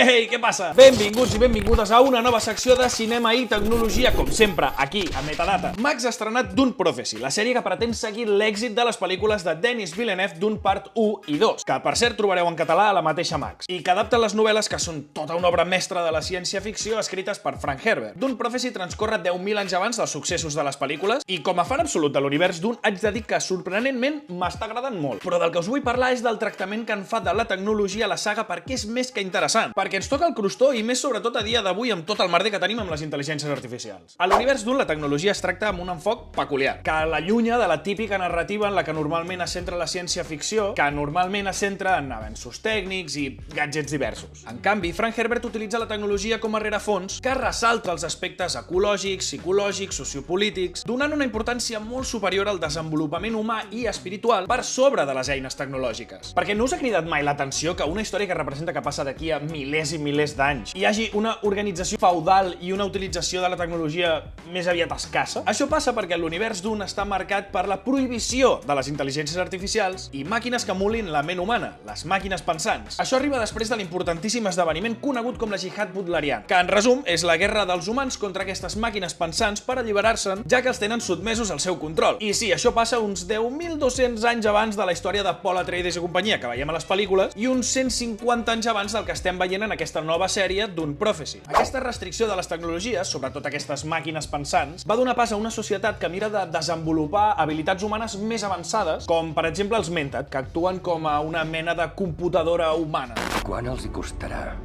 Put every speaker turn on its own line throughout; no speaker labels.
Ei, què passa? Benvinguts i benvingudes a una nova secció de cinema i tecnologia, com sempre, aquí, a Metadata. Max ha estrenat Dune Prophecy, la sèrie que pretén seguir l'èxit de les pel·lícules de Denis Villeneuve Dune Part 1 i 2, que per cert trobareu en català a la mateixa Max, i que adapten les novel·les que són tota una obra mestra de la ciència-ficció escrites per Frank Herbert. Dune Prophecy transcorre 10.000 anys abans dels successos de les pel·lícules, i com a fan absolut de l'univers Dune, haig de dir que sorprenentment m'està agradant molt. Però del que us vull parlar és del tractament que en fa de la tecnologia a la saga, perquè és més que interessant, perquè ens toca el crostó i més sobretot a dia d'avui amb tot el merder que tenim amb les intel·ligències artificials. A l'univers Dune la tecnologia es tracta amb un enfoc peculiar, que l'allunya de la típica narrativa en la que normalment es centra la ciència-ficció, que normalment es centra en avenços tècnics i gadgets diversos. En canvi, Frank Herbert utilitza la tecnologia com a rerefons que ressalta els aspectes ecològics, psicològics, sociopolítics, donant una importància molt superior al desenvolupament humà i espiritual per sobre de les eines tecnològiques. Perquè no us ha cridat mai l'atenció que una història que representa que passa d'aquí a milers i milers d'anys hi hagi una organització feudal i una utilització de la tecnologia més aviat escassa? Això passa perquè l'univers Dune està marcat per la prohibició de les intel·ligències artificials i màquines que emulin la ment humana, les màquines pensants. Això arriba després de l'importantíssim esdeveniment conegut com la Jihad Butleriana, que en resum és la guerra dels humans contra aquestes màquines pensants per alliberar-se'n, ja que els tenen sotmesos al seu control. I sí, això passa uns 10.200 anys abans de la història de Paul Atreides i companyia que veiem a les pel·lícules i uns 150 anys abans del que estem veient en aquesta nova sèrie Dune Prophecy. Aquesta restricció de les tecnologies, sobretot aquestes màquines pensants, va donar pas a una societat que mira de desenvolupar habilitats humanes més avançades, com per exemple els Mentat, que actuen com a una mena de computadora humana.
Quant els hi costarà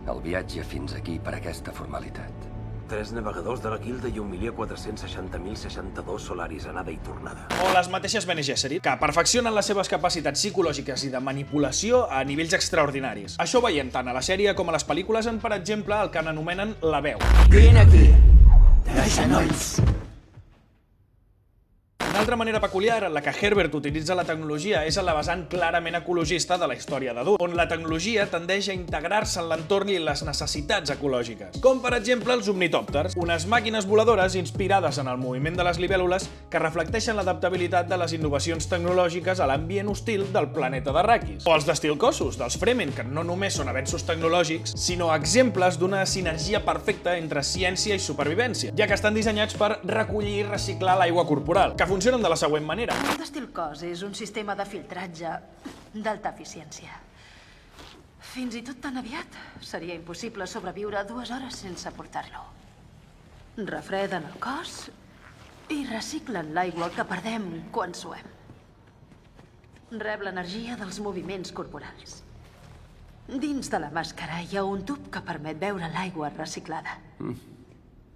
el viatge fins aquí per aquesta formalitat?
3 navegadors de la Guilda i 1.460.062 solaris anada i tornada.
O les mateixes Bene Gesserit, que perfeccionen les seves capacitats psicològiques i de manipulació a nivells extraordinaris. Això ho veiem tant a la sèrie com a les pel·lícules en, per exemple, el que n'anomenen la veu.
Vine aquí, de genolls.
Una altra manera peculiar en la que Herbert utilitza la tecnologia és en la vessant clarament ecologista de la història de Dune, on la tecnologia tendeix a integrar-se en l'entorn i les necessitats ecològiques, com per exemple els omnitòpters, unes màquines voladores inspirades en el moviment de les libèl·lules que reflecteixen l'adaptabilitat de les innovacions tecnològiques a l'ambient hostil del planeta d'Arrakis. O els d'Estilcossos, dels Fremen, que no només són avenços tecnològics, sinó exemples d'una sinergia perfecta entre ciència i supervivència, ja que estan dissenyats per recollir i reciclar l'aigua corporal, que funcionen de la següent manera.
El Destilcos és un sistema de filtratge d'alta eficiència. Fins i tot tan aviat seria impossible sobreviure 2 hores sense portar-lo. Refreden el cos i reciclen l'aigua que perdem quan suem. Rep l'energia dels moviments corporals. Dins de la màscara hi ha un tub que permet veure l'aigua reciclada.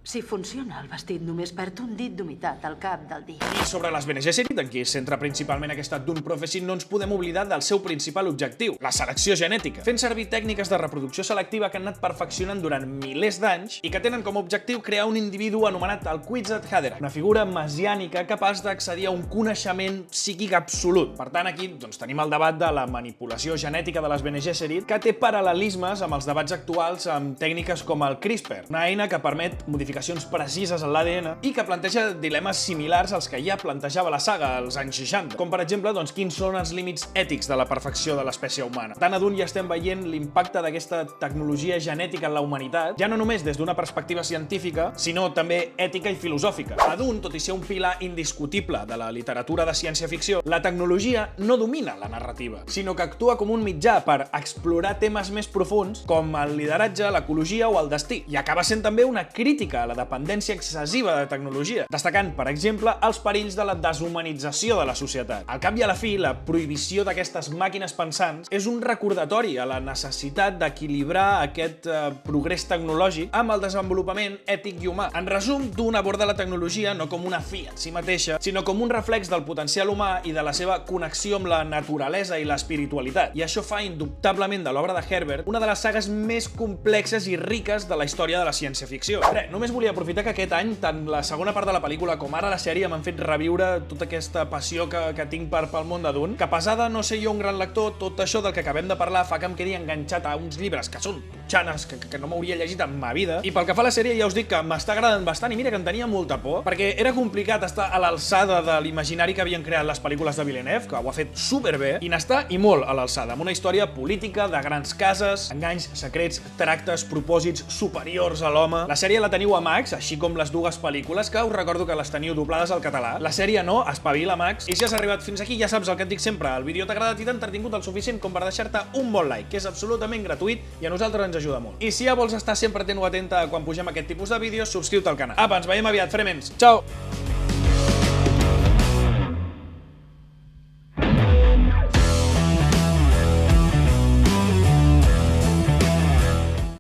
Si funciona, el vestit només perd un dit d'humitat al cap del dia.
I sobre les Bene Gesserit, en qui es centra principalment aquesta Dune Prophecy, no ens podem oblidar del seu principal objectiu, la selecció genètica, fent servir tècniques de reproducció selectiva que han anat perfeccionant durant milers d'anys i que tenen com a objectiu crear un individu anomenat el Kwisatz Haderach, una figura messiànica capaç d'accedir a un coneixement psíquic absolut. Per tant, aquí tenim el debat de la manipulació genètica de les Bene Gesserit, que té paral·lelismes amb els debats actuals amb tècniques com el CRISPR, una eina que permet modificacions precises en l'ADN i que planteja dilemes similars als que ja plantejava la saga als anys 60, com per exemple quins són els límits ètics de la perfecció de l'espècie humana. Tant a Dune ja estem veient l'impacte d'aquesta tecnologia genètica en la humanitat, ja no només des d'una perspectiva científica, sinó també ètica i filosòfica. A Dune, tot i ser un pilar indiscutible de la literatura de ciència-ficció, la tecnologia no domina la narrativa, sinó que actua com un mitjà per explorar temes més profuns com el lideratge, l'ecologia o el destí, i acaba sent també una crítica a la dependència excessiva de tecnologia, destacant, per exemple, els perills de la deshumanització de la societat. Al cap i a la fi, la prohibició d'aquestes màquines pensants és un recordatori a la necessitat d'equilibrar aquest progrés tecnològic amb el desenvolupament ètic i humà. En resum, Dune aborda la tecnologia no com una fi en si mateixa, sinó com un reflex del potencial humà i de la seva connexió amb la naturalesa i l'espiritualitat. I això fa indubtablement de l'obra de Herbert una de les sagues més complexes i riques de la història de la ciència-ficció. Només només volia aprofitar que aquest any, tant la segona part de la pel·lícula com ara la sèrie m'han fet reviure tota aquesta passió que tinc pel món de Dune, que a pesar de no ser jo un gran lector, tot això del que acabem de parlar fa que em quedi enganxat a uns llibres que són totxanes, que no m'hauria llegit en ma vida, i pel que fa a la sèrie ja us dic que m'està agradant bastant, i mira que en tenia molta por, perquè era complicat estar a l'alçada de l'imaginari que havien creat les pel·lícules de Villeneuve, que ho ha fet superbé, i n'està i molt a l'alçada, amb una història política, de grans cases, enganys, secrets, tractes, propòsits superiors a l'home. La sèrie la teniu a Max, així com les dues pel·lícules, que us recordo que les teniu doblades al català. La sèrie no, espavila, Max. I si has arribat fins aquí, ja saps el que et dic sempre, el vídeo t'ha agradat i t'ha entretingut el suficient com per deixar-te un bon like, que és absolutament gratuït i a nosaltres ens ajuda molt. I si ja vols estar sempre atent o atenta quan pugem aquest tipus de vídeos, subscriu-te al canal. Apa, ens veiem aviat, Fremens. Ciao!